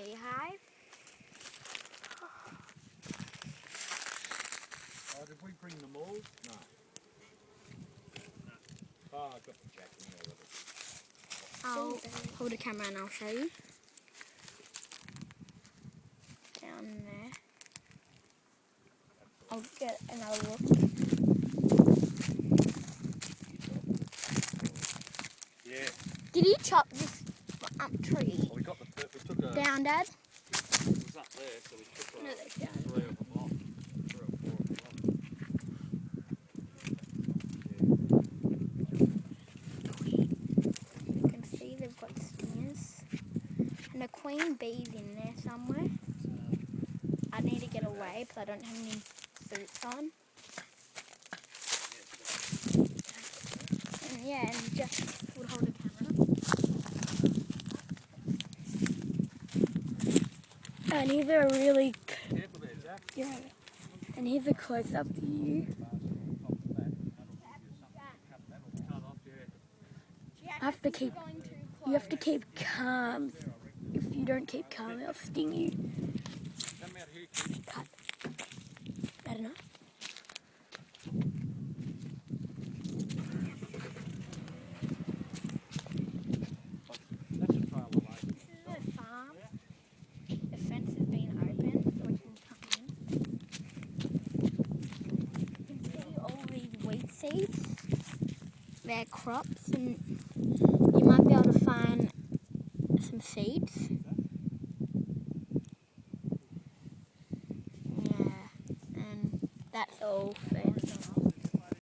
beehive. Oh, did we bring them all? No. Oh, I've got the jack in there with it. I'll hold the camera and I'll show you. Down there. I'll get another look. Yeah. Did you chop this tree Well, we took a... down, Dad? It was up there, so we took No, they're down. 3 of them off. 3 or 4 of them off. You can see they've got stingers. And a queen bee's in there somewhere. I need to get away because I don't have any suits on. And yeah, and just would hold the camera. And here's a really... Careful there, Jack. Yeah. And here's a close-up view. You have to keep calm. If you don't keep calm, they'll sting you. Come out here, Cut. That enough? That's a trail of light. This is a farm. The fence has been open, so we can come in. You can see all these wheat seeds. They're crops, and you might be able to find